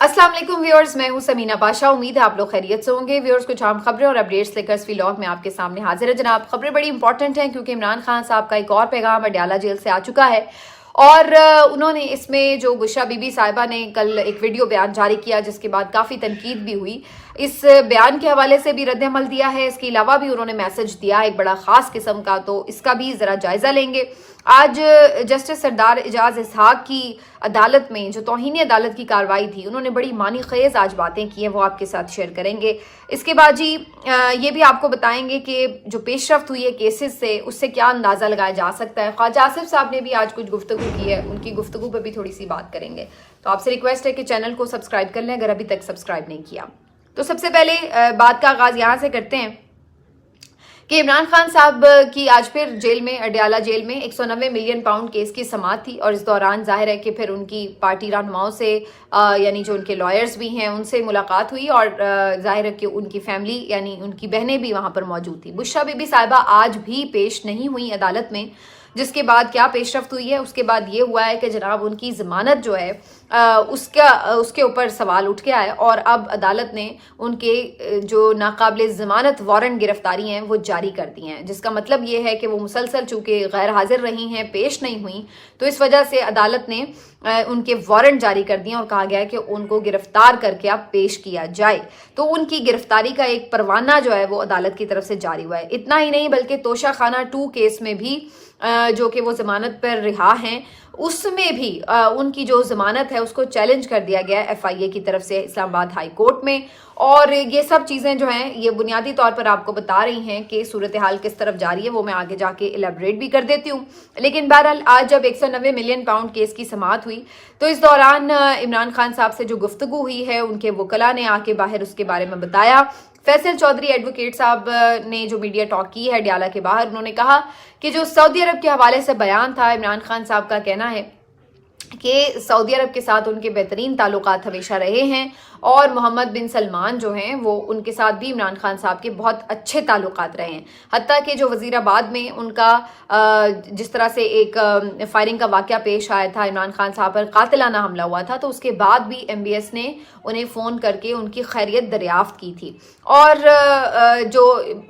अस्सलाम वालेकुम व्यूअर्स, मैं हूं समीना पाशा। उम्मीद है आप लोग खैरियत से होंगे। व्यूअर्स, कुछ आम खबरें और अपडेट्स लेकर इस व्लॉग में आपके सामने हाजिर है जनाब। खबरें बड़ी इंपॉर्टेंट हैं क्योंकि इमरान खान साहब का एक और पैगाम अडयाला जेल से आ चुका है और उन्होंने इसमें जो बुशरा बीबी साहिबा ने कल एक वीडियो बयान जारी किया जिसके बाद काफ़ी तनकीद भी हुई। इस बयान के हवाले से भी रद्द अमल दिया है। इसके अलावा भी उन्होंने मैसेज दिया एक बड़ा ख़ास किस्म का, तो इसका भी ज़रा जायज़ा लेंगे। आज जस्टिस सरदार एजाज इसहाक की अदालत में जो तौहीन अदालत की कार्रवाई थी, उन्होंने बड़ी मानी खेज आज बातें की हैं, वो आपके साथ शेयर करेंगे। इसके बाद जी ये भी आपको बताएंगे कि जो पेशरफ्त हुई है केसेस से, उससे क्या अंदाज़ा लगाया जा सकता है। ख्वाजा आसिफ साहब ने भी आज कुछ गुफ्तगू की है, उनकी गुफ्तगू पर भी थोड़ी सी बात करेंगे। तो आपसे रिक्वेस्ट है कि चैनल को सब्सक्राइब कर लें अगर अभी तक सब्सक्राइब नहीं किया। तो सबसे पहले बात का आगाज़ यहाँ से करते हैं कि इमरान खान साहब की आज फिर जेल में, अडयाला जेल में 190 मिलियन पाउंड केस की समाअत थी और इस दौरान जाहिर है कि फिर उनकी पार्टी रहनुमाओं से यानी जो उनके लॉयर्स भी हैं उनसे मुलाकात हुई और जाहिर है कि उनकी फैमिली यानी उनकी बहनें भी वहाँ पर मौजूद थी। बुशरा बीबी साहिबा आज भी पेश नहीं हुई अदालत में, जिसके बाद क्या पेशरफ्त हुई है उसके बाद ये हुआ है कि जनाब उनकी ज़मानत जो है उसके ऊपर सवाल उठ गया है और अब अदालत ने उनके जो नाकाबिल ज़मानत वारंट गिरफ्तारी हैं वो जारी कर दी हैं, जिसका मतलब ये है कि वो मुसलसल चूँकि गैर हाजिर रही हैं, पेश नहीं हुई, तो इस वजह से अदालत ने उनके वारंट जारी कर दिए और कहा गया है कि उनको गिरफ्तार करके अब पेश किया जाए। तो उनकी गिरफ्तारी का एक परवाना जो है वो अदालत की तरफ से जारी हुआ है। इतना ही नहीं बल्कि तोशा खाना 2 केस में भी जो कि वो ज़मानत पर रिहा हैं, उसमें भी उनकी जो ज़मानत है उसको चैलेंज कर दिया गया FIA की तरफ से इस्लामाबाद हाई कोर्ट में। और ये सब चीज़ें जो हैं ये बुनियादी तौर पर आपको बता रही हैं कि सूरत हाल किस तरफ जा रही है, वो मैं आगे जाके एलेबरेट भी कर देती हूँ। लेकिन बहरहाल आज जब 190 मिलियन पाउंड केस की समाअत हुई तो इस दौरान इमरान खान साहब से जो गुफ्तगू हुई है, उनके वकला ने आके बाहर उसके बारे में बताया। फैसल चौधरी एडवोकेट साहब ने जो मीडिया टॉक की है अडयाला के बाहर, उन्होंने कहा कि जो सऊदी अरब के हवाले से बयान था, इमरान खान साहब का कहना है कि सऊदी अरब के साथ उनके बेहतरीन ताल्लुकात हमेशा रहे हैं और मोहम्मद बिन सलमान जो हैं वो उनके साथ भी इमरान खान साहब के बहुत अच्छे ताल्लुकात रहे हैं। हत्ता कि जो वज़ीराबाद में उनका जिस तरह से एक फायरिंग का वाक़या पेश आया था, इमरान खान साहब पर कातिलाना हमला हुआ था, तो उसके बाद भी MBS ने उन्हें फ़ोन करके उनकी खैरियत दरियाफ्त की थी। और जो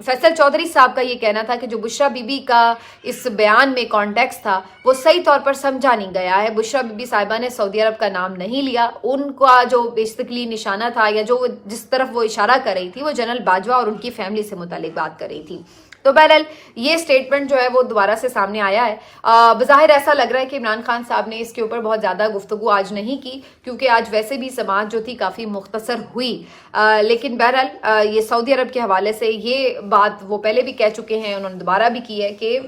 फैसल चौधरी साहब का ये कहना था कि जो बुशरा बीबी का इस बयान में कॉन्टेक्स्ट था वो सही तौर पर समझा नहीं गया है। बुशरा बीबी साहिबा ने सऊदी अरब का नाम नहीं लिया, उनका जो बेसिकली निशाना था या जो जिस तरफ वो इशारा कर रही थी वो जनरल बाजवा और उनकी फैमिली से मुतालिक बात कर रही थी। तो बहरहाल ये स्टेटमेंट जो है वो दोबारा से सामने आया है। बज़ाहिर ऐसा लग रहा है कि इमरान खान साहब ने इसके ऊपर बहुत ज़्यादा गुफ्तगू आज नहीं की क्योंकि आज वैसे भी समाअत जो थी काफ़ी मुख्तसर हुई। लेकिन बहरहाल ये सऊदी अरब के हवाले से ये बात वो पहले भी कह चुके हैं, उन्होंने दोबारा भी की है कि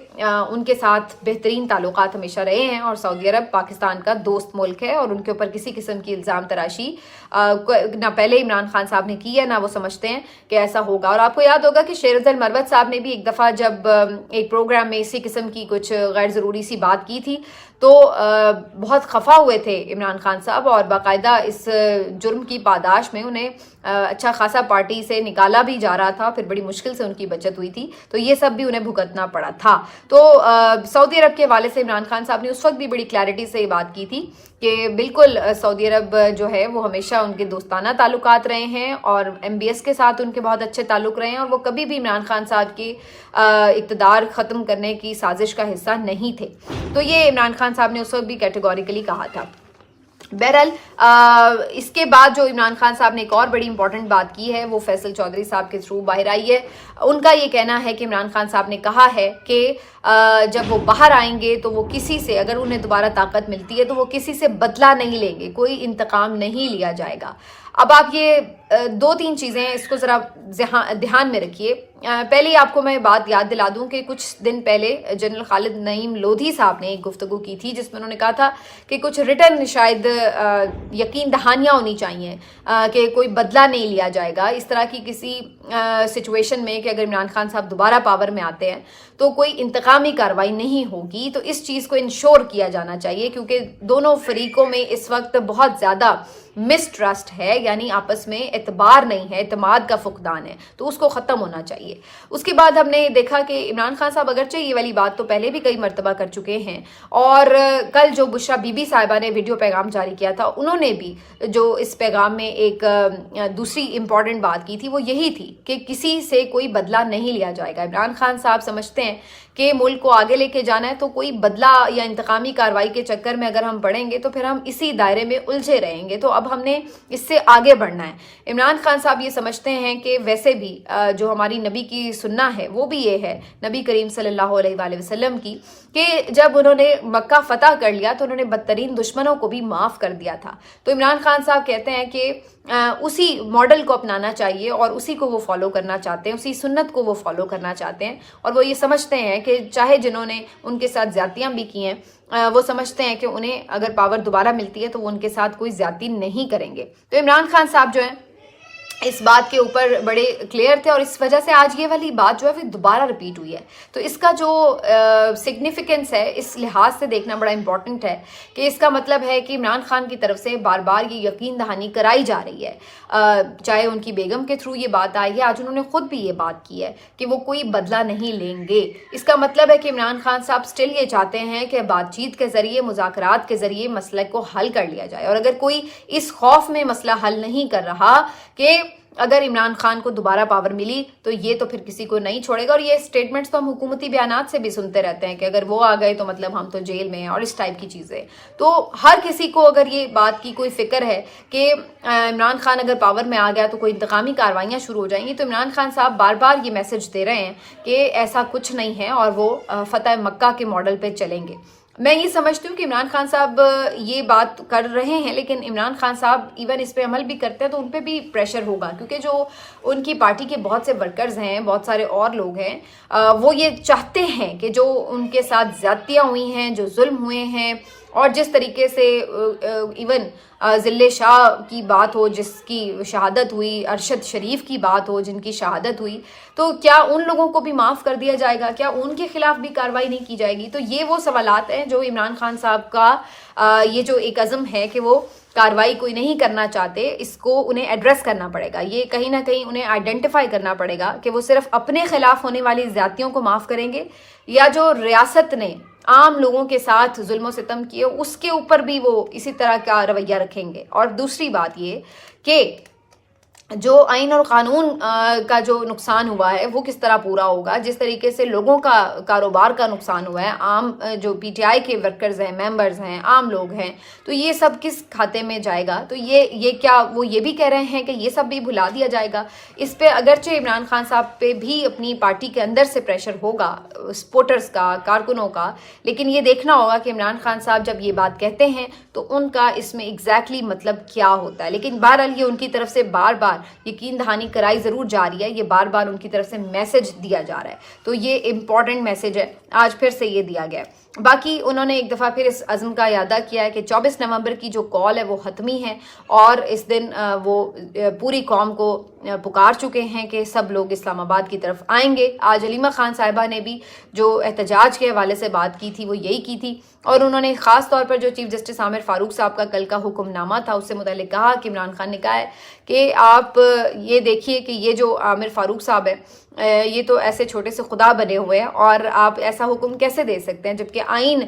उनके साथ बेहतरीन ताल्लुकात हमेशा रहे हैं और सऊदी अरब पाकिस्तान का दोस्त मुल्क है और उनके ऊपर किसी किस्म की इल्ज़ाम तराशी ना पहले इमरान खान साहब ने की है ना वो समझते हैं कि ऐसा होगा। और आपको याद होगा कि शेर अफजल मरवत साहब ने भी एक दफ़ा जब एक प्रोग्राम में इसी किस्म की कुछ गैर ज़रूरी सी बात की थी तो बहुत खफा हुए थे इमरान खान साहब और बाकायदा इस जुर्म की पादाश में उन्हें अच्छा खासा पार्टी से निकाला भी जा रहा था, फिर बड़ी मुश्किल से उनकी बचत हुई थी, तो ये सब भी उन्हें भुगतना पड़ा था। तो सऊदी अरब के हवाले से इमरान खान साहब ने उस वक्त भी बड़ी क्लैरिटी से ये बात की थी कि बिल्कुल सऊदी अरब जो है वो हमेशा उनके दोस्ताना ताल्लुकात रहे हैं और MBS के साथ उनके बहुत अच्छे ताल्लुक रहे हैं और वो कभी भी इमरान खान साहब के इक़्तिदार ख़त्म करने की साजिश का हिस्सा नहीं थे। तो ये इमरान खान साहब ने उस वक्त भी कैटेगोरिकली कहा था। बहरहाल इसके बाद जो इमरान खान साहब ने एक और बड़ी इंपॉर्टेंट बात की है वो फैसल चौधरी साहब के थ्रू बाहर आई है। उनका ये कहना है कि इमरान खान साहब ने कहा है कि जब वो बाहर आएंगे तो वो किसी से, अगर उन्हें दोबारा ताकत मिलती है तो वो किसी से बदला नहीं लेंगे, कोई इंतकाम नहीं लिया जाएगा। अब आप ये 2-3 चीज़ें इसको ज़रा ध्यान में रखिए। पहले ही आपको मैं बात याद दिला दूं कि कुछ दिन पहले जनरल खालिद नईम लोधी साहब ने एक गुफ्तगू की थी जिसमें उन्होंने कहा था कि कुछ रिटर्न शायद यकीन दहानियाँ होनी चाहिए कि कोई बदला नहीं लिया जाएगा इस तरह की किसी सिचुएशन में कि अगर इमरान खान साहब दोबारा पावर में आते हैं तो कोई इंतकामी कार्रवाई नहीं होगी। तो इस चीज़ को इंश्योर किया जाना चाहिए क्योंकि दोनों फरीकों में इस वक्त बहुत ज़्यादा मिसट्रस्ट है, यानी आपस में एतबार नहीं है, एतमाद का फुकदान है, तो उसको ख़त्म होना चाहिए। उसके बाद हमने देखा कि इमरान खान साहब अगरचे ये वाली बात तो पहले भी कई मरतबा कर चुके हैं, और कल जो बुशरा बीबी साहिबा ने वीडियो पैगाम जारी किया था, उन्होंने भी जो इस पैगाम में एक दूसरी इंपॉर्टेंट बात की थी वो यही थी कि किसी से कोई बदला नहीं लिया जाएगा। इमरान खान साहब समझते हैं कि मुल्क को आगे लेके जाना है, तो कोई बदला या इंतकामी कार्रवाई के चक्कर में अगर हम पड़ेंगे तो फिर हम इसी दायरे में उलझे रहेंगे, तो अब हमने इससे आगे बढ़ना है। इमरान खान साहब ये समझते हैं कि वैसे भी जो हमारी नबी की सुन्ना है वो भी ये है, नबी करीम सल्लल्लाहु अलैहि वसल्लम की, कि जब उन्होंने मक्का फतह कर लिया तो उन्होंने बदतरीन दुश्मनों को भी माफ़ कर दिया था। तो इमरान खान साहब कहते हैं कि उसी मॉडल को अपनाना चाहिए और उसी को वो फॉलो करना चाहते हैं, उसी सुन्नत को वो फॉलो करना चाहते हैं, और वो ये समझते हैं कि चाहे जिन्होंने उनके साथ ज़्यादतियाँ भी की हैं, वो समझते हैं कि उन्हें अगर पावर दोबारा मिलती है तो वो उनके साथ कोई ज़्यादती नहीं करेंगे। तो इमरान खान साहब जो हैं इस बात के ऊपर बड़े क्लियर थे, और इस वजह से आज ये वाली बात जो है वो दोबारा रिपीट हुई है। तो इसका जो सिग्निफिकेंस है इस लिहाज से देखना बड़ा इंपॉर्टेंट है कि इसका मतलब है कि इमरान खान की तरफ से बार बार ये यकीन दहानी कराई जा रही है, चाहे उनकी बेगम के थ्रू ये बात आई है, आज उन्होंने खुद भी ये बात की है कि वो कोई बदला नहीं लेंगे। इसका मतलब है कि इमरान खान साहब स्टिल ये चाहते हैं कि बातचीत के ज़रिए, मुज़ाकरात के ज़रिए मसले को हल कर लिया जाए, और अगर कोई इस खौफ में मसला हल नहीं कर रहा कि अगर इमरान खान को दोबारा पावर मिली तो ये तो फिर किसी को नहीं छोड़ेगा, और ये स्टेटमेंट्स तो हम हुकूमती बयानात से भी सुनते रहते हैं कि अगर वो आ गए तो मतलब हम तो जेल में हैं और इस टाइप की चीज़ें। तो हर किसी को अगर ये बात की कोई फिक्र है कि इमरान खान अगर पावर में आ गया तो कोई इंतकामी कार्रवाइयाँ शुरू हो जाएंगी, तो इमरान खान साहब बार बार ये मैसेज दे रहे हैं कि ऐसा कुछ नहीं है और वो फतह मक्का के मॉडल पर चलेंगे। मैं ये समझती हूँ कि इमरान खान साहब ये बात कर रहे हैं, लेकिन इमरान खान साहब इवन इस पे अमल भी करते हैं तो उन पे भी प्रेशर होगा, क्योंकि जो उनकी पार्टी के बहुत से वर्कर्स हैं, बहुत सारे और लोग हैं, वो ये चाहते हैं कि जो उनके साथ ज़्यादतियाँ हुई हैं, जो जुल्म हुए हैं, और जिस तरीके से इवन ज़िले शाह की बात हो जिसकी शहादत हुई, अरशद शरीफ की बात हो जिनकी शहादत हुई, तो क्या उन लोगों को भी माफ़ कर दिया जाएगा? क्या उनके खिलाफ भी कार्रवाई नहीं की जाएगी? तो ये वो सवालात हैं जो इमरान खान साहब का ये जो एक अज़म है कि वो कार्रवाई कोई नहीं करना चाहते, इसको उन्हें एड्रेस करना पड़ेगा। ये कहीं ना कहीं उन्हें आइडेंटिफाई करना पड़ेगा कि वो सिर्फ अपने खिलाफ होने वाली ज़्यादतियों को माफ़ करेंगे, या जो रियासत ने आम लोगों के साथ जुल्म सितम किए उसके ऊपर भी वो इसी तरह का रवैया रखेंगे। और दूसरी बात ये कि जो आइन और कानून का जो नुकसान हुआ है वो किस तरह पूरा होगा, जिस तरीके से लोगों का कारोबार का नुकसान हुआ है, आम जो पीटीआई के वर्कर्स हैं, मेंबर्स हैं, आम लोग हैं, तो ये सब किस खाते में जाएगा? तो ये क्या वो ये भी कह रहे हैं कि ये सब भी भुला दिया जाएगा? इस पे अगरचे इमरान खान साहब पे भी अपनी पार्टी के अंदर से प्रेशर होगा, सपोर्टर्स का, कारकुनों का, लेकिन ये देखना होगा कि इमरान खान साहब जब ये बात कहते हैं तो उनका इसमें एग्जैक्टली मतलब क्या होता है। लेकिन बहरहाल ये उनकी तरफ से बार बार यकीन दहानी कराई ज़रूर जा रही है, ये बार बार उनकी तरफ से मैसेज दिया जा रहा है, तो ये इम्पॉर्टेंट मैसेज है, आज फिर से ये दिया गया है। बाकी उन्होंने एक दफ़ा फिर इस अज़म का यादा किया है कि 24 नवंबर की जो कॉल है वो हतमी है, और इस दिन वो पूरी कौम को पुकार चुके हैं कि सब लोग इस्लामाबाद की तरफ आएंगे। आज हलीमा खान साहिबा ने भी जो एहतजाज के हवाले से बात की थी वो यही की थी, और उन्होंने ख़ास तौर पर जो चीफ जस्टिस आमिर फ़ारूक साहब का कल का हुक्मनामा था उससे मुताल्लिक़ कहा कि इमरान खान ने कहा है कि आप ये देखिए कि ये जो आमिर फ़ारूक साहब है ये तो ऐसे छोटे से खुदा बने हुए हैं, और आप ऐसा हुक्म कैसे दे सकते हैं जबकि आइन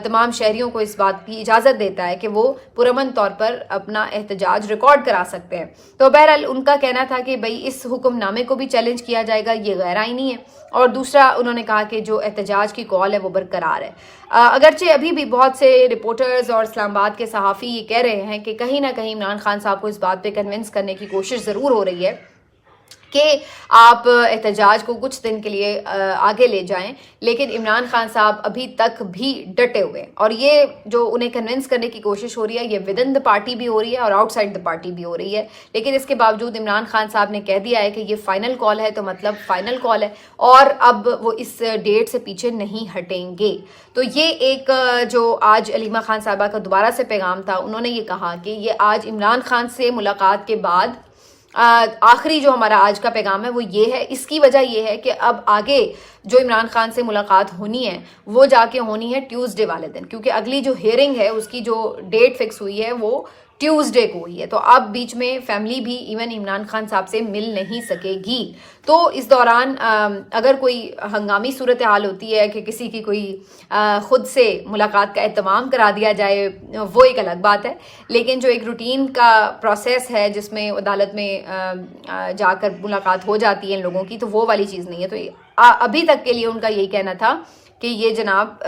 तमाम शहरियों को इस बात की इजाज़त देता है कि वो पुरअमन तौर पर अपना एहतजाज रिकॉर्ड करा सकते हैं। तो बहरहाल उनका कहना था कि भाई इस हुक्मनामे को भी चैलेंज किया जाएगा, ये गैर आइनी है। और दूसरा उन्होंने कहा कि जो एहतजाज की कॉल है वो बरकरार है। अगरचे अभी भी बहुत से रिपोर्टर्स और इस्लामाबाद के सहाफ़ी ये कह रहे हैं कि कहीं ना कहीं इमरान खान साहब को इस बात पे कन्विंस करने की कोशिश ज़रूर हो रही है कि आप एहतजाज को कुछ दिन के लिए आगे ले जाएं, लेकिन इमरान खान साहब अभी तक भी डटे हुए हैं, और ये जो उन्हें कन्विंस करने की कोशिश हो रही है ये विद इन द पार्टी भी हो रही है और आउटसाइड द पार्टी भी हो रही है। लेकिन इसके बावजूद इमरान खान साहब ने कह दिया है कि ये फाइनल कॉल है, तो मतलब फाइनल कॉल है, और अब वो इस डेट से पीछे नहीं हटेंगे। तो ये एक जो आज हलीमा खान साहबा का दोबारा से पैगाम था, उन्होंने ये कहा कि ये आज इमरान खान से मुलाकात के बाद आखिरी जो हमारा आज का पैगाम है वो ये है। इसकी वजह ये है कि अब आगे जो इमरान खान से मुलाकात होनी है वो जाके होनी है ट्यूसडे वाले दिन, क्योंकि अगली जो हियरिंग है उसकी जो डेट फिक्स हुई है वो ट्यूसडे को हुई है। तो अब बीच में फैमिली भी इवन इमरान खान साहब से मिल नहीं सकेगी। तो इस दौरान अगर कोई हंगामी सूरत हाल होती है कि किसी की कोई खुद से मुलाकात का एहतमाम करा दिया जाए, वो एक अलग बात है, लेकिन जो एक रूटीन का प्रोसेस है जिसमें अदालत में जाकर मुलाकात हो जाती है इन लोगों की, तो वो वाली चीज़ नहीं है। तो अभी तक के लिए उनका यही कहना था कि ये जनाब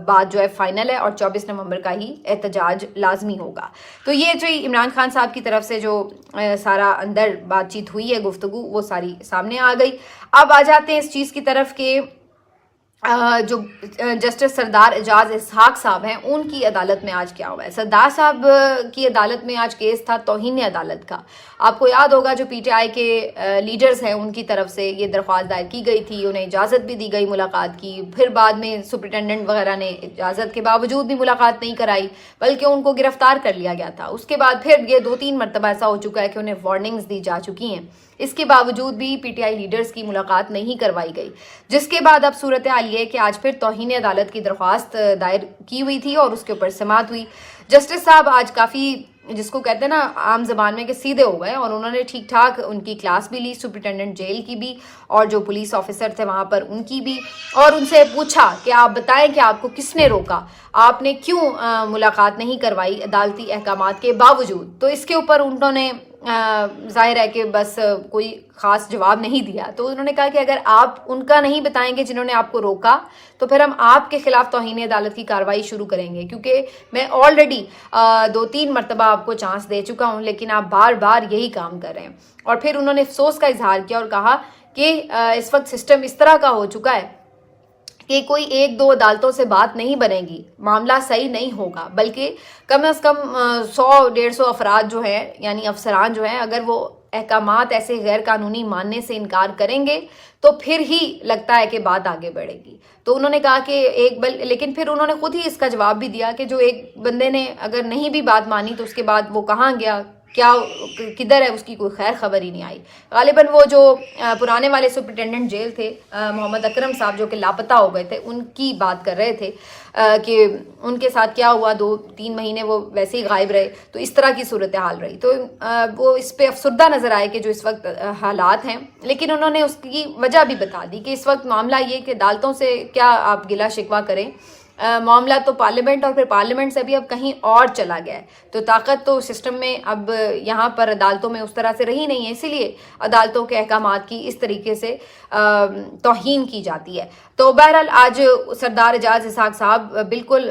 बात जो है फाइनल है और 24 नवंबर का ही एहतजाज लाजमी होगा। तो ये जो इमरान खान साहब की तरफ से जो सारा अंदर बातचीत हुई है, गुफ्तगू, वो सारी सामने आ गई। अब आ जाते हैं इस चीज़ की तरफ कि जो जस्टिस सरदार एजाज इसहाक साहब हैं, उनकी अदालत में आज क्या हुआ है। सरदार साहब की अदालत में आज केस था तौहीन अदालत का। आपको याद होगा जो पीटीआई के लीडर्स हैं उनकी तरफ से ये दरख्वास्त दायर की गई थी, उन्हें इजाज़त भी दी गई मुलाकात की। फिर बाद में सुपरिटेंडेंट वगैरह ने इजाज़त के बावजूद भी मुलाकात नहीं कराई, बल्कि उनको गिरफ्तार कर लिया गया था। उसके बाद फिर ये 2-3 मरतबा ऐसा हो चुका है कि उन्हें वार्निंग्स दी जा चुकी हैं। इसके बावजूद भी पीटीआई लीडर्स की मुलाकात नहीं करवाई गई, जिसके बाद अब सूरत हाल ये कि आज फिर तौहीन अदालत की दरख्वास्त दायर की हुई थी और उसके ऊपर समाअत हुई। जस्टिस साहब आज काफ़ी, जिसको कहते हैं ना आम जबान में, कि सीधे हो गए और उन्होंने ठीक ठाक उनकी क्लास भी ली, सुपरिटेंडेंट जेल की भी और जो पुलिस ऑफिसर थे वहाँ पर उनकी भी, और उनसे पूछा कि आप बताएं कि आपको किसने रोका, आपने क्यों मुलाकात नहीं करवाई अदालती अहकामात के बावजूद। तो इसके ऊपर उन्होंने जाहिर है कि बस कोई ख़ास जवाब नहीं दिया। तो उन्होंने कहा कि अगर आप उनका नहीं बताएंगे जिन्होंने आपको रोका, तो फिर हम आपके खिलाफ तौहीन अदालत की कार्रवाई शुरू करेंगे, क्योंकि मैं ऑलरेडी 2-3 मरतबा आपको चांस दे चुका हूं, लेकिन आप बार बार यही काम कर रहे हैं। और फिर उन्होंने अफसोस का इजहार किया और कहा कि इस वक्त सिस्टम इस तरह का हो चुका है कि कोई 1-2 अदालतों से बात नहीं बनेगी, मामला सही नहीं होगा, बल्कि कम से कम 100-150 अफराद जो हैं, यानी अफसरान जो हैं, अगर वो अहकामात ऐसे गैर कानूनी मानने से इनकार करेंगे तो फिर ही लगता है कि बात आगे बढ़ेगी। तो उन्होंने कहा कि लेकिन फिर उन्होंने खुद ही इसका जवाब भी दिया कि जो एक बंदे ने अगर नहीं भी बात मानी तो उसके बाद वो कहाँ गया, क्या किधर है, उसकी कोई खैर खबर ही नहीं आई। गालिबन वो जो पुराने वाले सुपरिटेंडेंट जेल थे मोहम्मद अकरम साहब, जो कि लापता हो गए थे, उनकी बात कर रहे थे कि उनके साथ क्या हुआ, 2-3 महीने वो वैसे ही गायब रहे। तो इस तरह की सूरत हाल रही। तो वो इस पे अफसरदा नज़र आए कि जो इस वक्त हालात हैं, लेकिन उन्होंने उसकी वजह भी बता दी कि इस वक्त मामला ये कि अदालतों से क्या आप गिला शिकवा करें, मामला तो पार्लियामेंट और फिर पार्लियामेंट से भी अब कहीं और चला गया है। तो ताकत तो सिस्टम में अब यहाँ पर अदालतों में उस तरह से रही नहीं है, इसीलिए अदालतों के अहकामात की इस तरीके से तौहीन की जाती है। तो बहरहाल आज सरदार एजाज इसहाक साहब बिल्कुल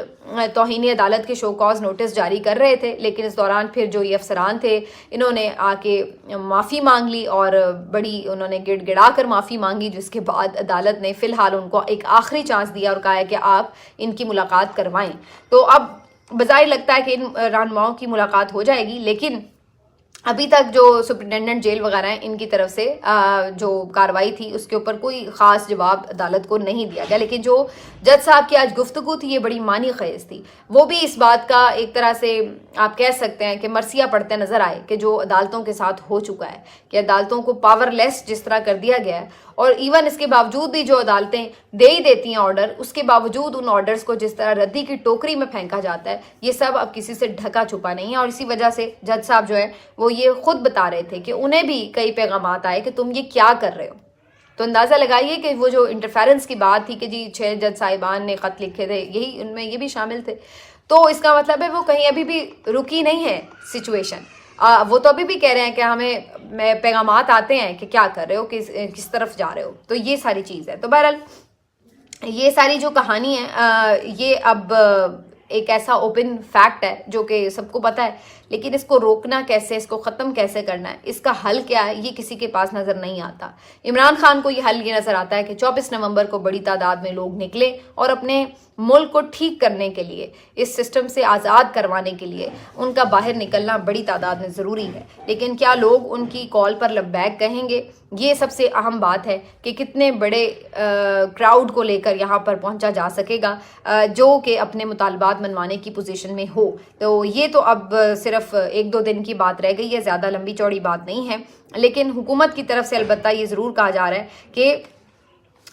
तौहीन अदालत के शो कॉज नोटिस जारी कर रहे थे, लेकिन इस दौरान फिर जो ये अफसरान थे इन्होंने आके माफ़ी मांग ली और बड़ी उन्होंने गिड़गिड़ा कर माफ़ी मांगी, जिसके बाद अदालत ने फ़िलहाल उनको एक आखिरी चांस दिया और कहा है कि आप इनकी मुलाकात करवाएं। तो अब बज़ाहिर लगता है कि इन रहनुमाओं की मुलाकात हो जाएगी, लेकिन अभी तक जो सुपरिटेंडेंट जेल वगैरह हैं इनकी तरफ से जो कार्रवाई थी उसके ऊपर कोई ख़ास जवाब अदालत को नहीं दिया गया। लेकिन जो जज साहब की आज गुफ्तगू थी ये बड़ी मानी ख़ेज़ थी। वो भी इस बात का एक तरह से आप कह सकते हैं कि मरसिया पढ़ते नज़र आए कि जो अदालतों के साथ हो चुका है, कि अदालतों को पावरलेस जिस तरह कर दिया गया है, और इवन इसके बावजूद भी जो अदालतें दे ही देती हैं ऑर्डर, उसके बावजूद उन ऑर्डर्स को जिस तरह रद्दी की टोकरी में फेंका जाता है, ये सब अब किसी से ढका छुपा नहीं है। और इसी वजह से जज साहब जो है वो ये खुद बता रहे थे कि उन्हें भी कई पैगामात आए कि तुम ये क्या कर रहे हो। तो अंदाज़ा लगाइए कि वो जो इंटरफेरेंस की बात थी कि जी 6 जज साहिबान ने ख़त लिखे थे, यही उनमें ये भी शामिल थे। तो इसका मतलब है वो कहीं अभी भी रुकी नहीं है सिचुएशन। वो तो अभी भी कह रहे हैं कि हमें पैगामात आते हैं कि क्या कर रहे हो, किस तरफ जा रहे हो। तो ये सारी चीज़ है। तो बहरहाल ये सारी जो कहानी है ये अब एक ऐसा ओपन फैक्ट है जो कि सबको पता है, लेकिन इसको रोकना कैसे, इसको ख़त्म कैसे करना है, इसका हल क्या है, ये किसी के पास नज़र नहीं आता। इमरान खान को ये हल ये नज़र आता है कि 24 नवंबर को बड़ी तादाद में लोग निकले और अपने मुल्क को ठीक करने के लिए, इस सिस्टम से आज़ाद करवाने के लिए उनका बाहर निकलना बड़ी तादाद में ज़रूरी है। लेकिन क्या लोग उनकी कॉल पर लब्बैक कहेंगे, ये सबसे अहम बात है कि कितने बड़े क्राउड को लेकर यहाँ पर पहुँचा जा सकेगा जो कि अपने मुतालबात मनवाने की पोजीशन में हो। तो ये तो अब सिर्फ 1-2 दिन की बात रह गई है, ज़्यादा लंबी चौड़ी बात नहीं है। लेकिन हुकूमत की तरफ से अलबत्ता ये ज़रूर कहा जा रहा है कि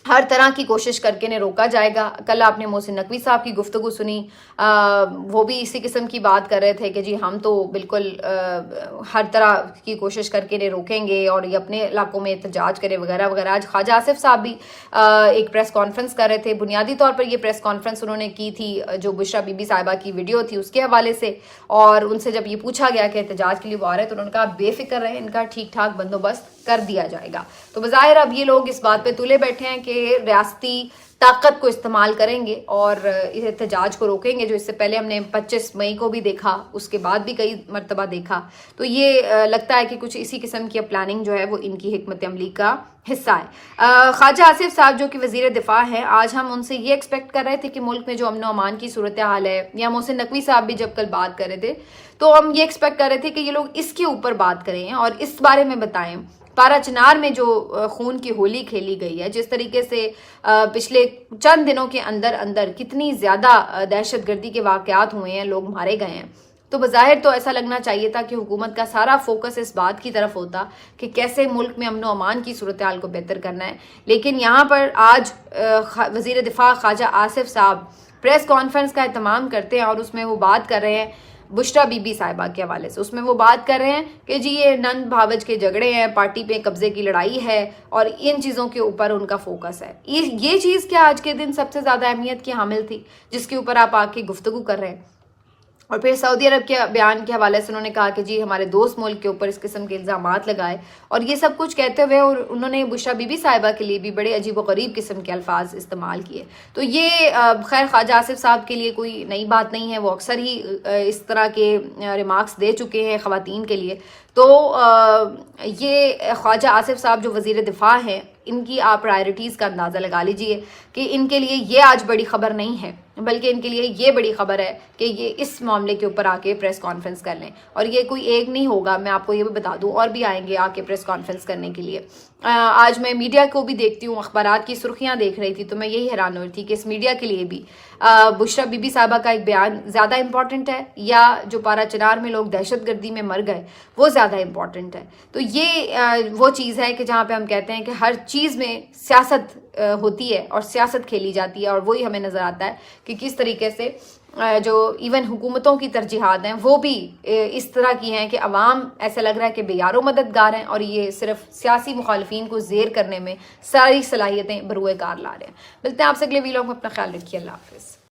हर तरह की कोशिश करके इन्हें रोका जाएगा। कल आपने मोहसिन नकवी साहब की गुफ्तगू सुनी, वो भी इसी किस्म की बात कर रहे थे कि जी हम तो बिल्कुल हर तरह की कोशिश करके इन्हें रोकेंगे और ये अपने इलाकों में एहतजाज करें वगैरह वगैरह। आज ख्वाजा आसिफ साहब भी एक प्रेस कॉन्फ्रेंस कर रहे थे। बुनियादी तौर पर ये प्रेस कॉन्फ्रेंस उन्होंने की थी जो बुशरा बीबी साहिबा की वीडियो थी उसके हवाले से, और उनसे जब ये पूछा गया कि एहतजाज के लिए वो आ रहे हैं तो उन्होंने कहा बेफिक्र रहें, इनका ठीक ठाक बंदोबस्त कर दिया जाएगा। तो बज़ाहिर अब ये लोग इस बात पे तुले बैठे हैं कि रियासती ताकत को इस्तेमाल करेंगे और इस एहतजाज को रोकेंगे, जो इससे पहले हमने 25 मई को भी देखा, उसके बाद भी कई मरतबा देखा। तो ये लगता है कि कुछ इसी किस्म की प्लानिंग जो है वो इनकी हिकमत अमली का हिस्सा है। ख्वाजा आसिफ साहब जो कि वजीर दिफा हैं, आज हम उनसे ये एक्सपेक्ट कर रहे थे कि मुल्क में जो अमन अमान की सूरत हाल है, या मोहसिन नकवी साहब भी जब कल बात कर रहे थे तो हम ये एक्सपेक्ट कर रहे थे कि ये लोग इसके ऊपर बात करें और इस बारे में बताएं। पारा चिनार में जो खून की होली खेली गई है, जिस तरीके से पिछले चंद दिनों के अंदर अंदर कितनी ज़्यादा दहशतगर्दी के वाक़यात हुए हैं, लोग मारे गए हैं, तो बज़ाहिर तो ऐसा लगना चाहिए था कि हुकूमत का सारा फोकस इस बात की तरफ होता कि कैसे मुल्क में अमन अमान की सूरत हाल को बेहतर करना है। लेकिन यहाँ पर आज वज़ीर दिफा ख्वाजा आसिफ साहब प्रेस कॉन्फ्रेंस का एहतमाम करते हैं और उसमें वो बात कर रहे हैं बुशरा बीबी साहिबा के हवाले से। उसमें वो बात कर रहे हैं कि जी ये नंद भावज के झगड़े हैं, पार्टी पे कब्जे की लड़ाई है और इन चीज़ों के ऊपर उनका फोकस है। ये चीज़ क्या आज के दिन सबसे ज़्यादा अहमियत की हामिल थी जिसके ऊपर आप आके गुफ्तगू कर रहे हैं? और फिर सऊदी अरब के बयान के हवाले से उन्होंने कहा कि जी हमारे दोस्त मुल्क के ऊपर इस किस्म के इल्ज़ामात लगाए, और ये सब कुछ कहते हुए और उन्होंने बुशरा बीबी साहिबा के लिए भी बड़े अजीब व गरीब किस्म के अल्फाज इस्तेमाल किए। तो ये खैर ख्वाजा आसिफ साहब के लिए कोई नई बात नहीं है, वो अक्सर ही इस तरह के रिमार्क्स दे चुके हैं ख़वातीन के लिए। तो ये ख्वाजा आसिफ साहब जो वज़ीर दिफा हैं, इनकी आप प्रायोरिटीज़ का अंदाज़ा लगा लीजिए कि इनके लिए ये आज बड़ी ख़बर नहीं है, बल्कि इनके लिए ये बड़ी ख़बर है कि ये इस मामले के ऊपर आके प्रेस कॉन्फ्रेंस कर लें। और ये कोई एक नहीं होगा, मैं आपको ये भी बता दूं, और भी आएंगे आके प्रेस कॉन्फ्रेंस करने के लिए। आज मैं मीडिया को भी देखती हूँ, अखबारात की सुर्खियाँ देख रही थी, तो मैं यही हैरान हो रही थी कि इस मीडिया के लिए भी बुशरा बीबी साहिबा का एक बयान ज़्यादा इंपॉर्टेंट है या जो पारा चिनार में लोग दहशतगर्दी में मर गए वो ज़्यादा इंपॉर्टेंट है। तो ये वो चीज़ है कि जहाँ पे हम कहते हैं कि हर चीज़ में सियासत होती है और सियासत खेली जाती है, और वही हमें नज़र आता है कि किस तरीके से जो इवन हुकूमतों की तरजीहात हैं वो भी इस तरह की हैं कि अवाम ऐसा लग रहा है कि बेयारो मददगार हैं और ये सिर्फ सियासी मुखालफीन को ज़ेर करने में सारी सलाहियतें बरूए कार ला रहे हैं। मिलते हैं आपसे अगले वीडियो में, अपना ख्याल रखिए, अल्लाह हाफ़िज़।